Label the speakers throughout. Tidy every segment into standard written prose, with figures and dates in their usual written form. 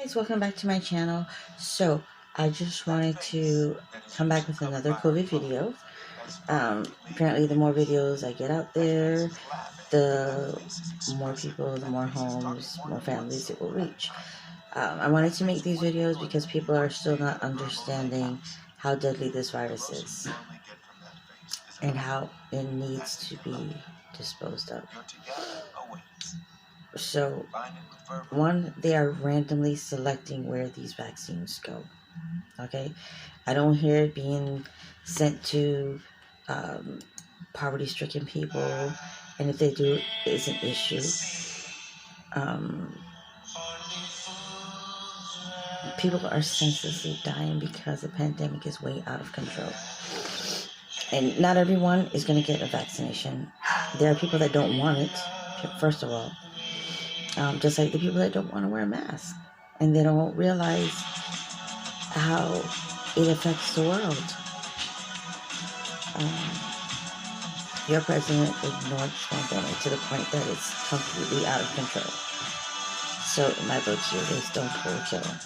Speaker 1: Guys, welcome back to my channel. So I just wanted to come back with another COVID video. Apparently the more videos I get out there, the more people, the more homes, more families it will reach. I wanted to make these videos because people are still not understanding how deadly this virus is and how it needs to be disposed of. So, one, they are randomly selecting where these vaccines go. Okay, I don't hear it being sent to poverty-stricken people, and if they do, it's an issue. People are senselessly dying because the pandemic is way out of control. And not everyone is going to get a vaccination. There are people that don't want it, first of all. Just like the people that don't want to wear a mask. And they don't realize how it affects the world. Your president ignored the pandemic to the point that it's completely out of control. So my vote here is don't kill him.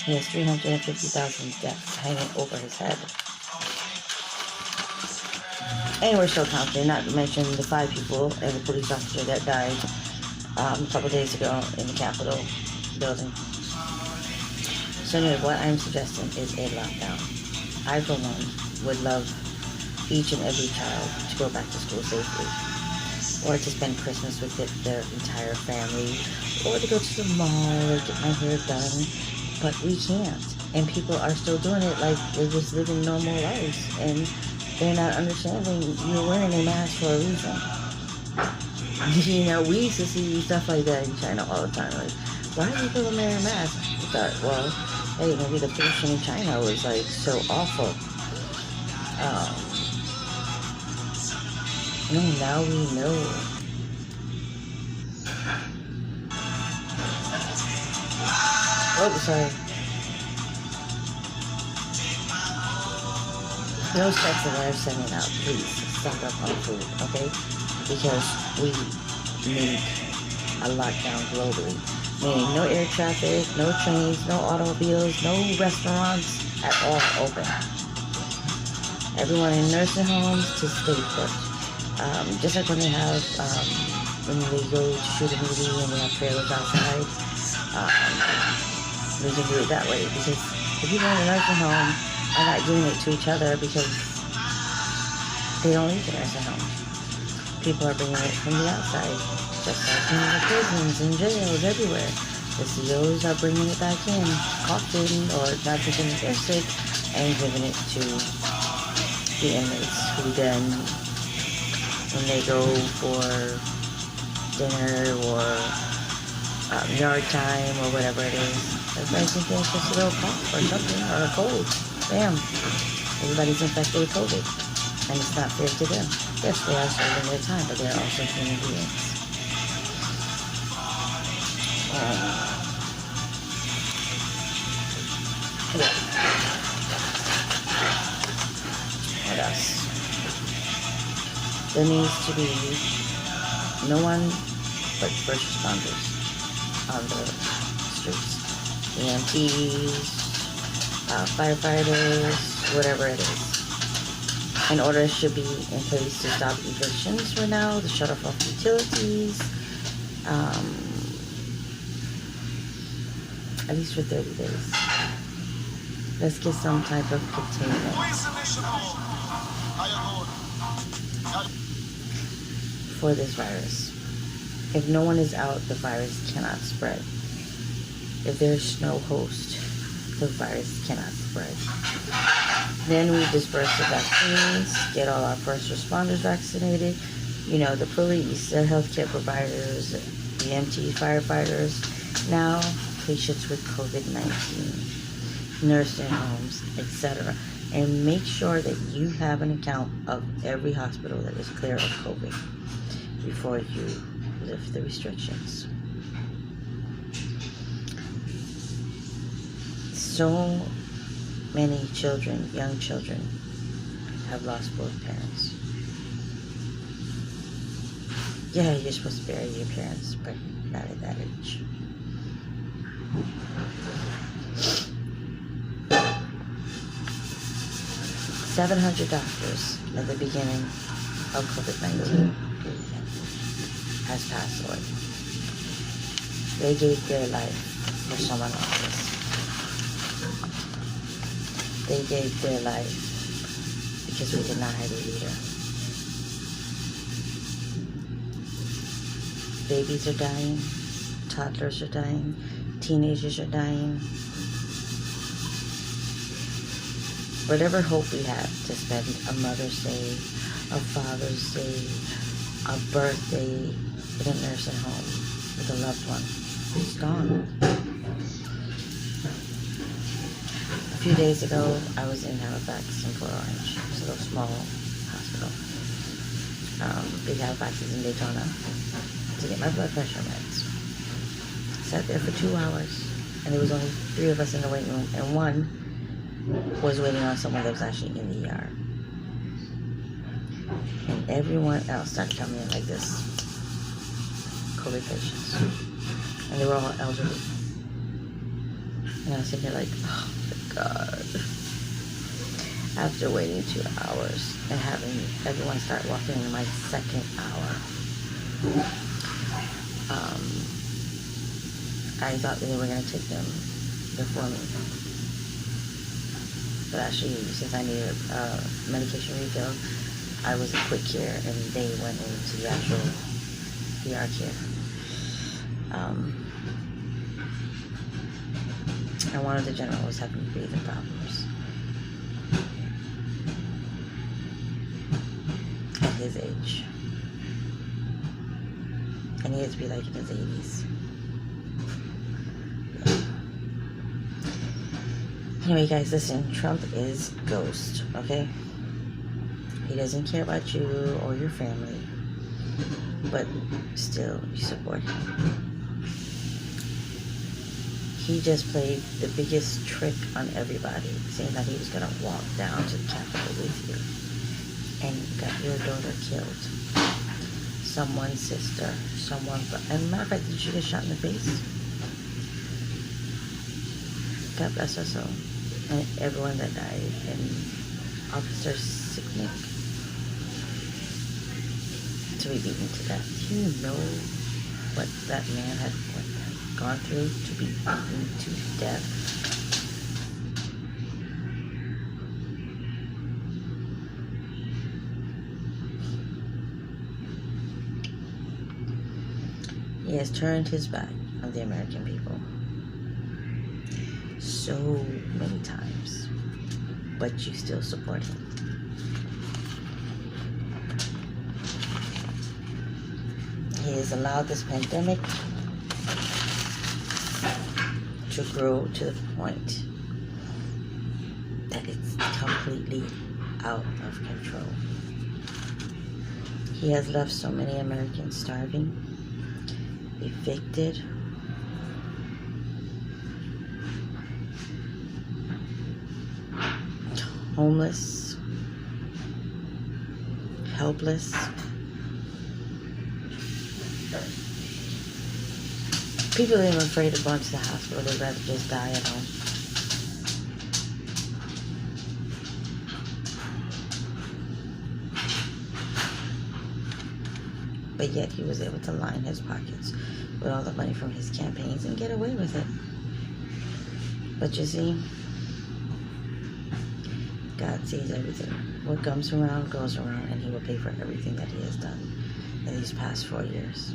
Speaker 1: He has 350,000 deaths hanging over his head. And we're still counting, not to mention the 5 people and the police officer that died a couple days ago in the Capitol building. So anyway, what I'm suggesting is a lockdown. I, for one, would love each and every child to go back to school safely, or to spend Christmas with their entire family, or to go to the mall or get my hair done, but we can't. And people are still doing it like they're just living normal lives, and they're not understanding you're wearing a mask for a reason. You know, we used to see stuff like that in China all the time. Like, why are people wearing a mask? We thought, well, hey, maybe the pollution in China was like so awful. No, now we know. Oh, sorry. No sex and live sending out. Please stock up on food, okay? Because we need a lockdown globally. Meaning no air traffic, no trains, no automobiles, no restaurants at all open. Everyone in nursing homes to stay put. Just like when they have, when they go to shoot a movie and they have trailers outside, we can do it that way, because the people in the nursing home are not doing it to each other because they don't leave the nursing home. People are bringing it from the outside, just like in the prisons and jails everywhere. The COs are bringing it back in, coughing or not thinking they're sick, and giving it to the inmates, who then, when they go for dinner or yard time or whatever it is, everybody's thinking it's just a little cough or something, or a cold. Bam! Everybody's infected with COVID. And it's not fair to them. Yes, they are serving their time, but they're also human beings. Yeah. What else? There needs to be no one but first responders on the streets. EMTs, firefighters, whatever it is. An order should be in place to stop evictions for now, to shut off utilities, at least for 30 days. Let's get some type of containment for this virus. If no one is out, the virus cannot spread. If there's no host, the virus cannot spread. Then we disperse the vaccines, get all our first responders vaccinated, you know, the police, the healthcare providers, EMT, firefighters, now patients with Covid-19, nursing homes, etc. And make sure that you have an account of every hospital that is clear of COVID before you lift the restrictions. So many children, young children, have lost both parents. Yeah, you're supposed to bury your parents, but not at that age. 700 doctors at the beginning of COVID-19 has passed away. They gave their life for someone else's. They gave their life because we did not have a leader. Babies are dying, toddlers are dying, teenagers are dying. Whatever hope we had to spend a Mother's Day, a Father's Day, a birthday in a nursing home with a loved one, it's gone. A few days ago, I was in Halifax in Port Orange. It's a little small hospital. Big Halifax is in Daytona, to get my blood pressure meds. Sat there for 2 hours, and there was only 3 of us in the waiting room, and one was waiting on someone that was actually in the ER. And everyone else started coming in like this. COVID patients. And they were all elderly. And I was sitting here like, oh my God. After waiting 2 hours and having everyone start walking in my second hour, I thought that they were going to take them before me. But actually, since I needed medication refill, I was in quick care and they went into the actual ER care. And one of the generals was having breathing problems at his age. And he had to be like in his 80s. Anyway, guys, listen, Trump is ghost, okay? He doesn't care about you or your family, but still, you support him. He just played the biggest trick on everybody, saying that he was going to walk down to the Capitol with you, and got your daughter killed. Someone's sister, and matter of fact, did she get shot in the face? God bless her soul. And everyone that died, and Officer Sicknick to be beaten to death. Do you know what that man had gone through to be beaten to death? He has turned his back on the American people so many times, but you still support him. He has allowed this pandemic to grow to the point that it's completely out of control. He has left so many Americans starving, evicted, homeless, helpless. People are even afraid of going to the hospital. They'd rather just die at home. But yet he was able to line his pockets with all the money from his campaigns and get away with it. But you see, God sees everything. What comes around goes around, and he will pay for everything that he has done in these past 4 years.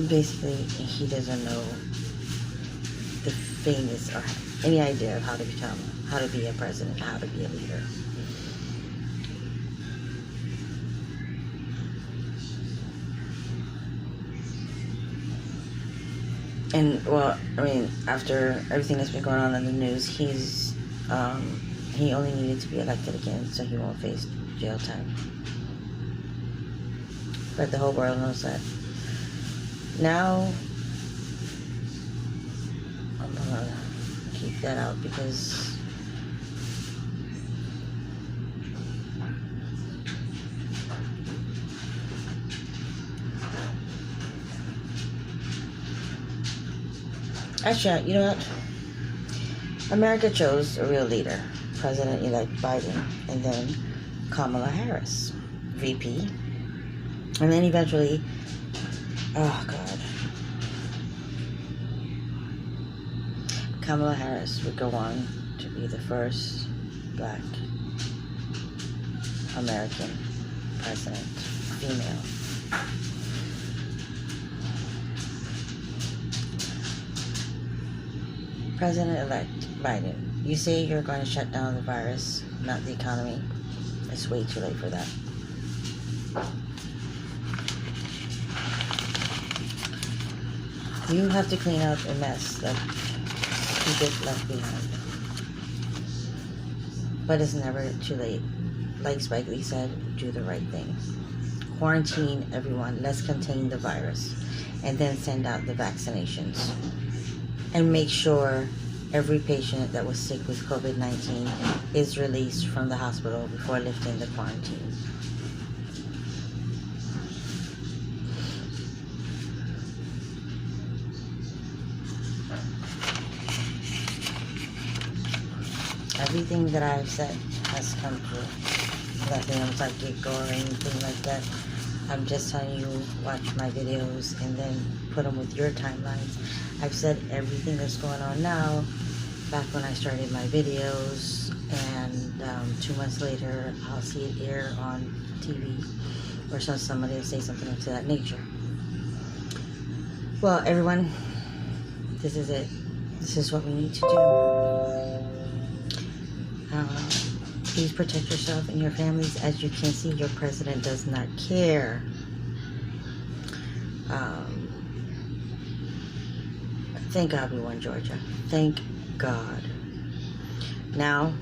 Speaker 1: Basically, he doesn't know the famous or any idea of how to be a president, how to be a leader. And, well, I mean, after everything that's been going on in the news, he only needed to be elected again so he won't face jail time. But the whole world knows that. Now, I'm gonna keep that out because Actually, you know what? America chose a real leader, President-elect Biden, and then Kamala Harris, VP, and then eventually, oh God, Kamala Harris would go on to be the first Black American president, female. President-elect Biden, you say you're going to shut down the virus, not the economy. It's way too late for that. You have to clean up a mess that people left behind. But it's never too late. Like Spike Lee said, do the right thing. Quarantine everyone. Let's contain the virus. And then send out the vaccinations. And make sure every patient that was sick with Covid-19 is released from the hospital before lifting the quarantine. Everything that I've said has come true. Nothing I'm psychic or anything like that. I'm just telling you, watch my videos and then put them with your timelines. I've said everything that's going on now back when I started my videos, and 2 months later I'll see it air on TV or somebody will say something to that nature. Well, everyone, this is it. This is what we need to do. Please protect yourself and your families. As you can see, your president does not care. Thank God we won Georgia. Thank God. Now,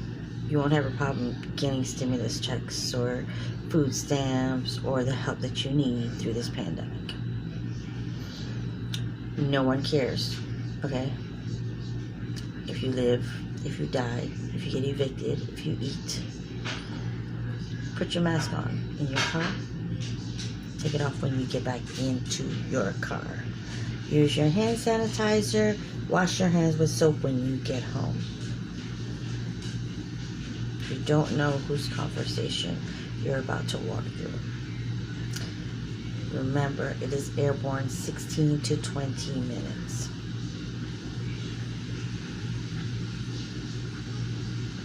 Speaker 1: you won't have a problem getting stimulus checks or food stamps or the help that you need through this pandemic. No one cares, okay? If you live, if you die, if you get evicted, if you eat, put your mask on in your car. Take it off when you get back into your car. Use your hand sanitizer. Wash your hands with soap when you get home. You don't know whose conversation you're about to walk through. Remember, it is airborne 16 to 20 minutes.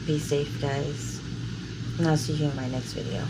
Speaker 1: Be safe, guys. And I'll see you in my next video.